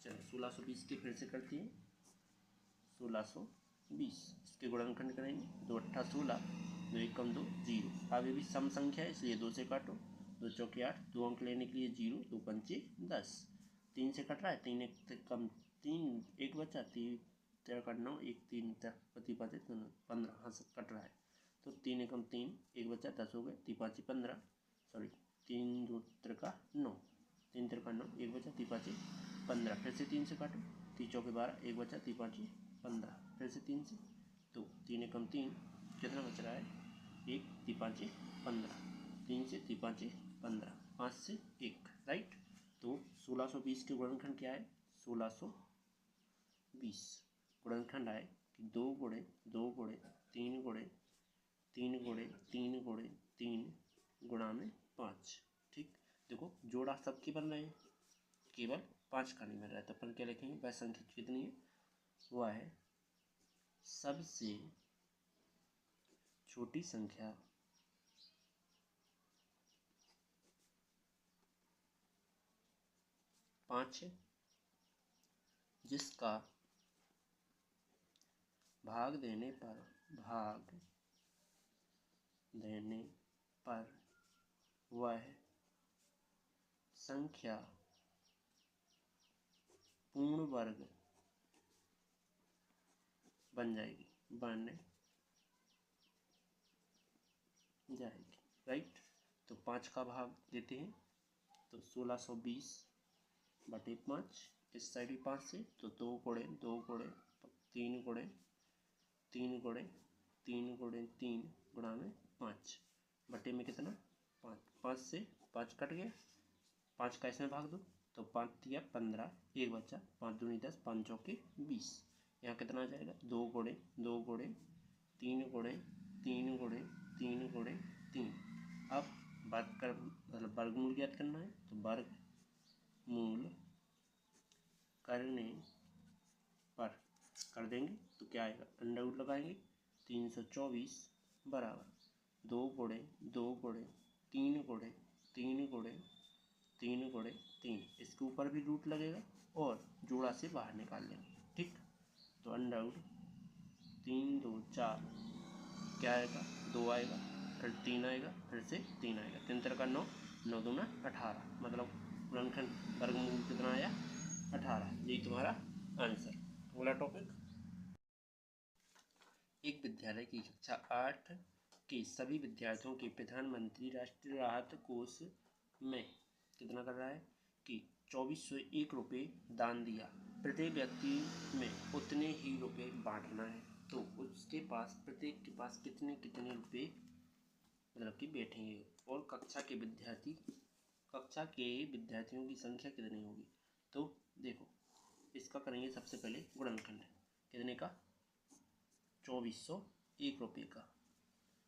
Speaker 1: चलो 1620 की फिर से करती है। 1620 इसके गुणनखंड करेंगे। 2 अट्ठा 16, 2 एकम 2 0। अब ये भी सम संख्या है इसलिए 2 से काटो। 2 चौके 8, 2 अंक लेने के लिए 0, 2 पंचे 10। 3 से कट रहा है, 3 एक कम 3 एक बचा, 3 तेरह का 9, 1 3 पति पाँच 15, हाँ सब कट रहा है। तो 3 एकम 3, एक बचा 10 हो गए, 3 पाँच 15, सॉरी 3 2 तेरह का 9, 3 तेरह का 9, एक बचा 3 पाँच 15। फिर से 3 से काटो, 3 चौके 12, एक बचा 3 पाँच 15। फिर से 3 से, तो 3 एकम 3, कितना बच रहा है 1, 3 पाँच 15, 3 से 3 पाँच 15, 5 से 1, राइट। तो 1620 के गुणनखंड क्या है 1620। गुणनखंड आए कि 2 गुणे 2 गुणे 3 गुणे 3 गुणे 3 गुणे 3 गुणा में 5। ठीक, देखो जोड़ा सबके बन रहे हैं, केवल 5 का नहीं मिल रहा है। तो अपन क्या लिखेंगे, वह संख्या कितनी है, वह है सबसे छोटी संख्या पाँच है, जिसका भाग देने पर वह संख्या पूर्ण वर्ग बन जाएगी, राइट। तो 5 का भाग देते हैं, तो 1620 बटे 5, इस साइड भी 5 से, तो 2 गुणे 2 गुणे 3 गुणे 3 गुणे 3 गुणे 3 गुणा में 5, बटे में कितना 5, 5 से 5 कट गया, 5 का इसमें भाग दो, तो 5 दिया 15, एक बचा, 5 दूनी 10, 5 चौके 20। यहाँ कितना आ जाएगा 2 गुणे 2 गुणे 3 गुणे 3 गुणे 3 गुणे 3। अब वर्ग कर मतलब वर्गमूल ज्ञात करना है, तो वर्गमूल करने पर कर देंगे तो क्या आएगा, अंडर रूट लगाएंगे, 324 बराबर 2 गुणे 2 गुणे 3 गुणे 3 गुणे 3 गुणे 3। इसके ऊपर भी रूट लगेगा और जोड़ा से बाहर निकाल लेंगे। ठीक, तो अंडर रूट 3 2 4, क्या आएगा 2 आएगा, फिर 3 आएगा, फिर से 3 आएगा, 3 तरह का 9, 9 दूना 18, मतलब गुणनखंड वर्गमूल कितना आया 18। यही तुम्हारा आंसर। अगला टॉपिक, एक विद्यालय की कक्षा 8 के सभी विद्यार्थियों के प्रधानमंत्री राष्ट्रीय राहत कोष में कितना कर रहा है कि 2401 रुपये दान दिया। प्रत्येक व्यक्ति में उतने ही रुपये बांटना है, तो उसके पास प्रत्येक के पास कितने कितने रुपये मतलब कि बैठेंगे, और कक्षा के विद्यार्थियों की संख्या कितनी होगी। तो देखो इसका करेंगे सबसे पहले गुणनखंड, कितने का 2401 रुपये का।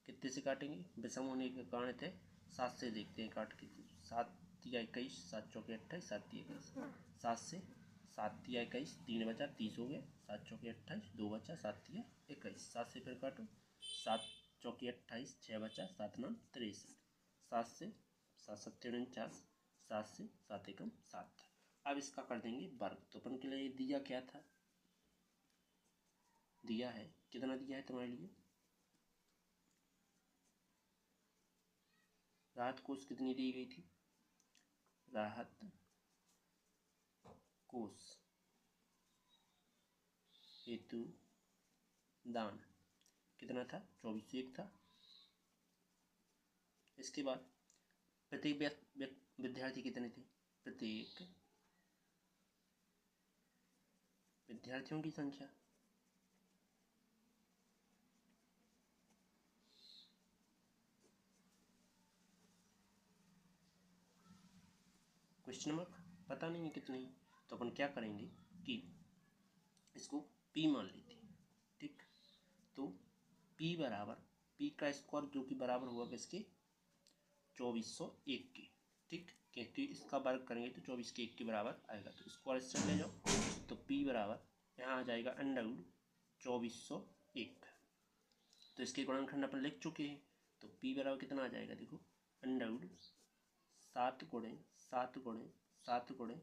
Speaker 1: कितने से काटेंगे, विषम होने के कारण थे, 7 से देखते हैं काट के। 7 या 21, 7 चौके 28, 7 या 21, 7 से 7 या 21, 3 बचा 30 हो गए, 7 चौके 28, 2 बचा 7 या 21, 7 से फिर काटो, 7 चौके 28, 6 बचा 7 9 63, 7 से 7 7 49, 7 से 7 एकम 7। अब इसका कर देंगे वर्ग। तो अपन के लिए दिया क्या था, दिया है कितना दिया है तुम्हारे लिए, राहत कोष कितनी दी गई थी, राहत कोष हेतु दान कितना था 2401 था। इसके बाद प्रत्येक विद्यार्थी कितने थे, प्रत्येक विद्यार्थियों की संख्या क्वेश्चन मार्क पता नहीं है कितनी, तो अपन क्या करेंगे कि इसको p मान लेते हैं। ठीक, तो p बराबर p का स्क्वायर जो कि बराबर हुआ किसके 2401 के। ठीक, क्योंकि इसका वर्ग करेंगे तो 24 के 1 के बराबर आएगा। तो स्क्वायर से ले जाओ तो p बराबर यहाँ आ जाएगा अंडरवुड 2401। तो इसके गुणनखंड अपन लिख चुके हैं। तो p बराबर कितना आ जाएगा, देखो अंडरवुड 7 गुणे 7 गुणे 7 गुणे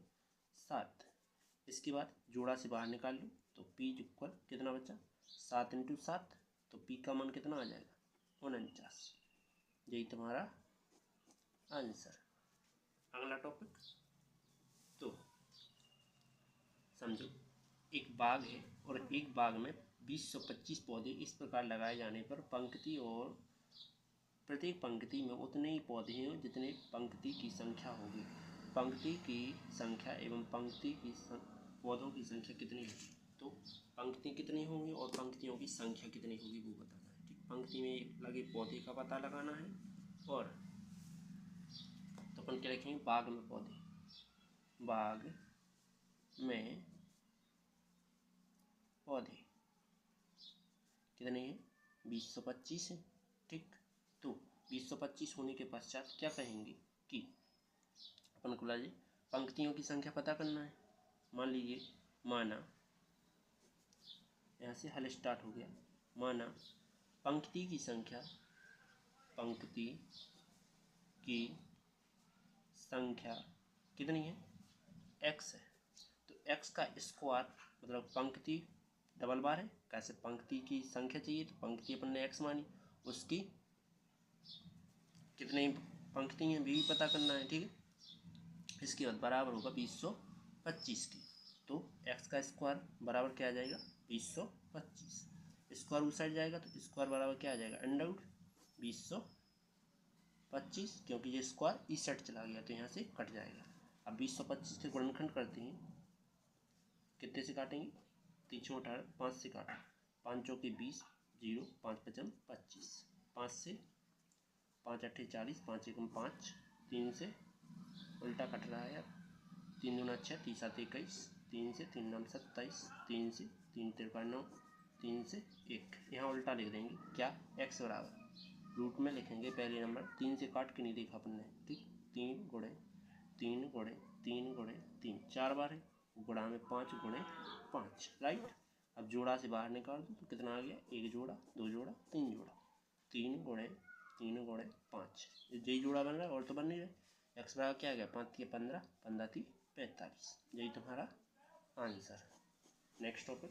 Speaker 1: 7। इसके बाद जोड़ा से बाहर निकाल लो तो p इक्वल कितना बचा 7 इंटू 7। तो p का मान कितना आ जाएगा 49। यही तुम्हारा आंसर। अगला टॉपिक, तो समझो एक बाग है और एक बाग में 20 से 25 पौधे इस प्रकार लगाए जाने पर पंक्ति और प्रत्येक पंक्ति में उतने ही पौधे हैं जितने पंक्ति की संख्या होगी। पंक्ति की संख्या एवं पंक्ति की पौधों की संख्या कितनी होगी। तो पंक्ति कितनी होंगी और पंक्तियों की संख्या कितनी होगी वो बताना है। ठीक, पंक्ति में लगे पौधे का पता लगाना है। और तो अपन क्या लिखेंगे, बाग में पौधे, बाग में पौधे कितने हैं 20 से 25 है। ठीक, तो 20 से 25 होने के पश्चात क्या कहेंगे कि अपन को लाइए पंक्तियों की संख्या पता करना है। मान लीजिए, माना यहाँ से हल स्टार्ट हो गया, माना पंक्ति की संख्या, पंक्ति की संख्या कितनी है x है। तो x का स्क्वायर मतलब पंक्ति डबल बार है। कैसे पंक्ति की संख्या चाहिए तो पंक्ति अपन ने x मानी, उसकी कितनी पंक्ति हैं भी पता करना है। ठीक है, इसके बाद बराबर होगा 2025 की। तो x का स्क्वायर बराबर क्या आ जाएगा 2025। स्क्वायर उस साइड जाएगा तो स्क्वायर बराबर क्या आ जाएगा अंडरवुड 2025, क्योंकि ये स्क्वायर इस साइड चला गया तो यहाँ से कट जाएगा। अब 2025 के गुणनखंड करते हैं, कितने से काटेंगे 3 18 5 से काटा, 5 चौके 20 0 5 पचम 25, 5 से 5 8 40 5 एकम 5, 3 से उल्टा कट रहा है यार, 3 दूना 6 3 7 21, 3 से 3 9 27, 3 से 3 तिरका 9, 3 से 1। यहाँ उल्टा लिख देंगे क्या x बराबर रूट में लिखेंगे पहले नंबर 3 से काट के नहीं देखा अपन ने। ठीक, 3 गुणे 3 गुणे 3 गुणे 3 4 बार है, गुणा में 5 गुणे 5। राइट, अब जोड़ा से बाहर निकाल दो तो कितना आ गया, 1 जोड़ा 2 जोड़ा 3 जोड़ा, 3 गुणे 3 गुणे 5। यही जोड़ा बन रहा है और तो बन नहीं रहा। एक्स बराबर क्या आ गया 5 3 15 15 3 45। यही तुम्हारा आंसर। नेक्स्ट टॉपिक,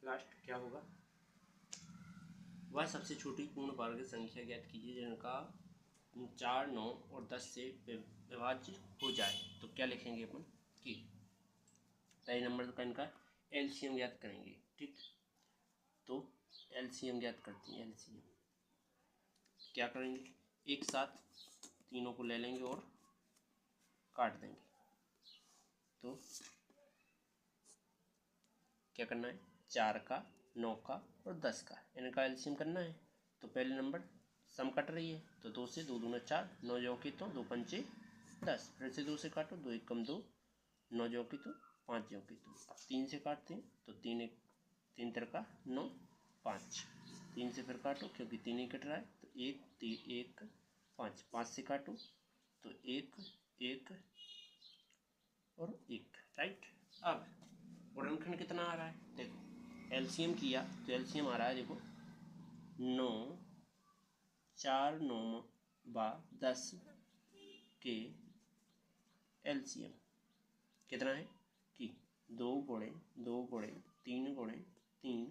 Speaker 1: लास्ट क्या होगा, वह सबसे छोटी पूर्ण वर्ग संख्या ज्ञात कीजिए जिनका 4 9 और 10 से विभाज्य हो जाए। तो क्या लिखेंगे अपन कि पहले नंबर का इनका एलसीएम ज्ञात करेंगे। ठीक, तो एलसीएम ज्ञात करते हैं। एलसीएम क्या करेंगे, एक साथ तीनों को ले लेंगे और काट देंगे। तो क्या करना है, 4 का 9 का और 10 का इनका एलसीएम करना है। तो पहले नंबर सम कट रही है तो 2 से 2 दूना 4, 9 जो की तो 2 पंचे 10, फिर से 2 से काटो 2 एक कम 2, 9 जो की तो 5 जो की तो। अब 3 से काटते हैं तो 3 एक 3 तिरका 9 5, 3 से फिर काटो क्योंकि 3 ही कट रहा है तो 1 3 1 5, 5 से काटो तो 1 1 और 1। राइट, अब गुणनखंड कितना आ रहा है, देखो एलसीएम किया तो एलसीएम आ रहा है, देखो 9 4 9 10 के एलसीएम कितना है कि 2 गुणे 2 गुणे 3 गुणे 3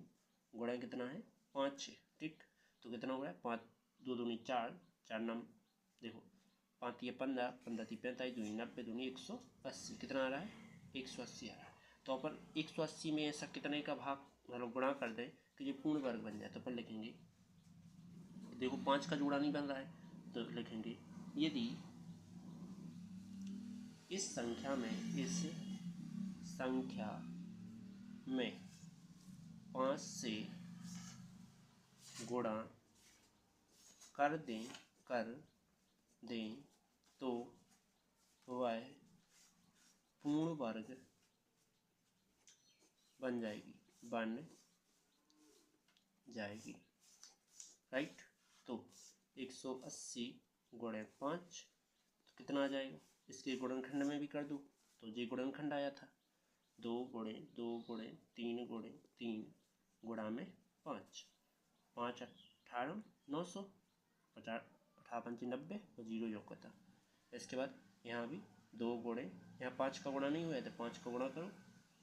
Speaker 1: गुणे कितना है 5 6। ठीक, तो कितना हो गया 5 2 दूनी 4 4 नम देखो 5 ये 15 15 3 45 दूनी 90 दूनी 180। कितना आ रहा है 180 आ रहा है। तो अपन 180 में ऐसा कितने का भाग मतलब गुणा कर दें कि ये पूर्ण वर्ग बन जाए। तो अपन लिखेंगे, देखो 5 का जोड़ा नहीं बन रहा है तो लिखेंगे यदि इस संख्या में 5 से गुणा कर दें तो वह पूर्ण वर्ग बन जाएगी। बन जाएगी, राइट। तो 180 गुणे 5 तो कितना आ जाएगा, इसके गुणनखंड में भी कर दो तो ये गुणनखंड आया था 2 गुणे 2 गुणे 3 गुणे 3 गुणा में 5, 5 18 900, 50 58 90 और 0 योग था। इसके बाद यहाँ भी 2 गुणे, यहाँ 5 का गुणा नहीं हुआ है तो 5 का गुणा करो,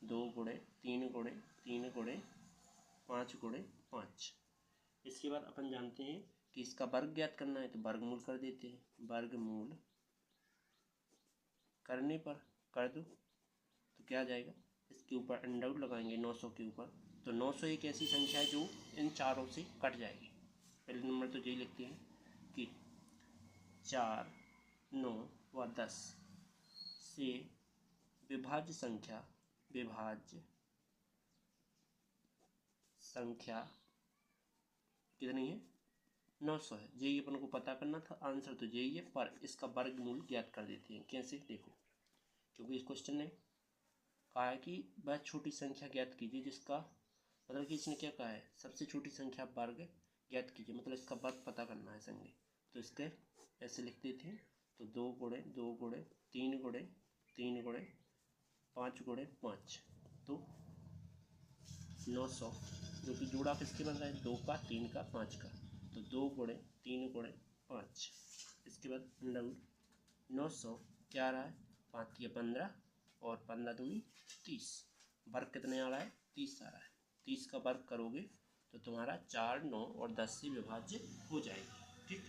Speaker 1: 2 गुणे 3 गुणे 3 गुणे 5 गुणे 5। इसके बाद अपन जानते हैं कि इसका वर्ग ज्ञात करना है तो वर्गमूल कर देते हैं, वर्गमूल करने पर कर दो तो क्या आ जाएगा, इसके ऊपर अंडर रूट लगाएंगे 900 के ऊपर, तो 900 एक ऐसी संख्या है जो इन चारों से कट जाएगी। पहले नंबर तो यही लिखते हैं कि 4 9 व 10 से विभाज्य संख्या कितनी है, 900 है। यही अपन को पता करना था, आंसर तो यही है, पर इसका वर्गमूल ज्ञात कर देते हैं। कैसे, देखो, क्योंकि इस क्वेश्चन ने कहा है कि वह छोटी संख्या ज्ञात कीजिए जिसका, मतलब कि इसने क्या कहा है, सबसे छोटी संख्या वर्ग ज्ञात कीजिए, मतलब इसका वर्ग पता करना है संज्ञा। तो इसके ऐसे लिखते थे, तो 2 गुणे 2 गुणे 3 गुणे 3 गुणे 5 गुणे 5 तो 900, जो कि जोड़ा किसके बन रहा है, 2 का 3 का 5 का, तो 2 गुणे 3 गुणे 5। इसके बाद अंडर रूट 900 क्या आ रहा है, 5 या 15 और 15 दूनी 30, वर्ग कितने आ रहा है, 30 आ रहा है। 30 का वर्ग करोगे तो तुम्हारा 4 9 और 10 से विभाज्य हो जाएगी, ठीक।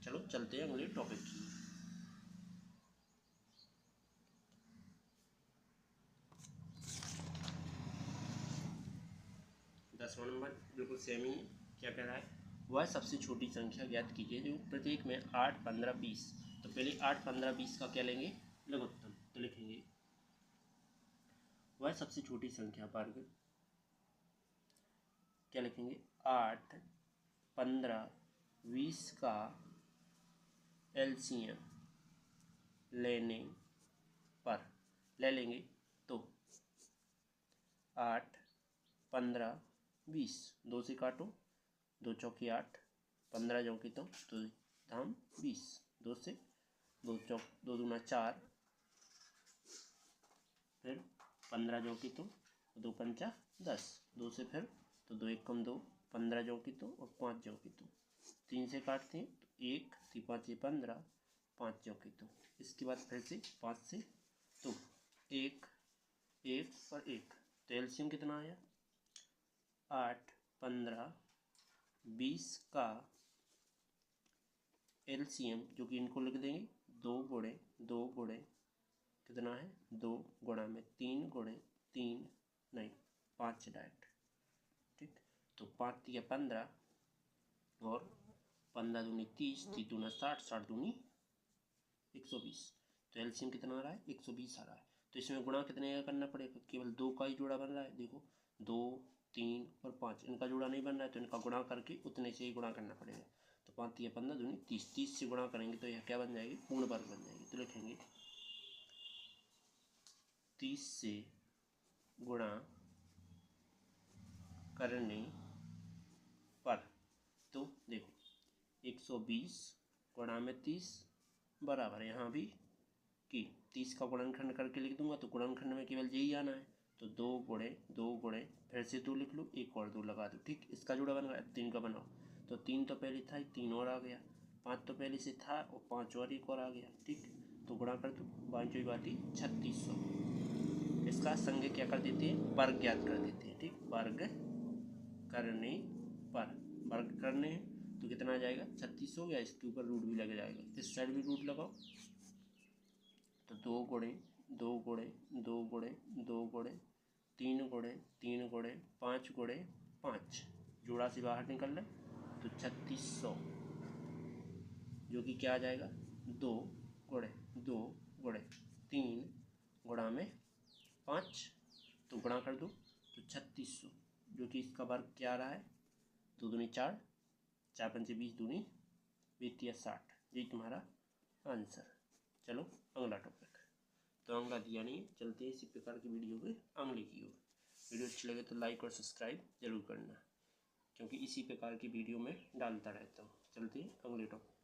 Speaker 1: चलो चलते हैं अगले टॉपिक की। 10वां नंबर बिल्कुल सेम ही है। क्या कह रहा है, वह सबसे छोटी संख्या ज्ञात कीजिए जो प्रत्येक में 8 15 20, तो पहले 8 15 20 का क्या लेंगे, लघुत्तम, तो लिखेंगे वह सबसे छोटी संख्या वर्ग, क्या लिखेंगे, 8 15 20 का एलसीएम लेने पर, ले लेंगे तो 8 15 20, 2 से काटो, 2 चौकी 8, 15 चौकी तो धाम 20, 2 से 2 चौक 2 दूना 4, फिर 15 चौकी तो 2 पंचा 10, 2 से फिर तो 2 1 कम 2, 15 चौकी तो और 5 चौकी तो 3 से काटते हैं तो 1 3 5 15, 5 चौकी तो, इसके बाद फिर से 5 से तो 1 1 और 1, तो एलसीएम कितना आया, 8 15 20 का एलसीएम, जो कि इनको लिख देंगे 2 गुणे 2 गुणे कितना है, 2 गुणा में 3 गुणे 3 नहीं 5 डायरेक्ट, ठीक। तो 5 3 15 और 15 दूनी 30, 30 दूना 60, 60 दूनी 120, तो एलसीएम कितना आ रहा है, 120 आ रहा है। तो इसमें गुणा कितने का करना पड़ेगा, केवल 2 का ही जोड़ा बन रहा है, देखो 2 3 और 5, इनका जोड़ा नहीं बन रहा है तो इनका गुणा करके उतने से ही गुणा करना पड़ेगा। तो 5 3 15 दूनी 30, 30 से गुणा करेंगे तो यह क्या बन जाएगी, पूर्ण वर्ग बन जाएगी। तो लिखेंगे 30 से गुणा करने पर, तो देखो 120 गुणा में 30 बराबर, यहाँ भी कि 30 का गुणनखंड करके लिख दूंगा तो गुणनखंड में केवल यही आना है, तो 2 गुणे 2 गुणे फिर से 2 लिख लो, एक और 2 लगा दो, ठीक। इसका जोड़ा बन गया, 3 का बनाओ, तो 3 तो पहले था, 3 और आ गया, 5 तो पहले से था और 5 और एक और आ गया, ठीक। तो गुणा कर दो, 5 बाती 3600, इसका संज्ञा क्या कर देते हैं, वर्ग ज्ञात कर देते हैं, ठीक। वर्ग करने पर, वर्ग करने हैं तो कितना आ जाएगा, 36 हो गया, इसके ऊपर रूट भी लग जाएगा, इस साइड भी रूट लगाओ, तो 2 गुणे 2 गुणे 2 गुणे 2 गुणे 3 गुणे 3 गुणे 5 गुणे 5, जोड़ा से बाहर निकल रहे तो 3600, जो कि क्या आ जाएगा, 2 गुणे 2 गुणे 3 गुणा में 5, तो गुणा कर दो तो 3600, जो कि इसका वर्ग क्या आ रहा है, 2 दूनी 4, 4 पंचे 20 दूनी 20 या 60, यही तुम्हारा आंसर। चलो अगला टॉपिक, तो अगला दिया नहीं, चलते हैं इसी प्रकार की वीडियो के अगले की ओर। वीडियो अच्छी लगे तो लाइक और सब्सक्राइब जरूर करना, क्योंकि इसी प्रकार की वीडियो मैं डालता रहता हूँ। चलते हैं अगले टॉपिक।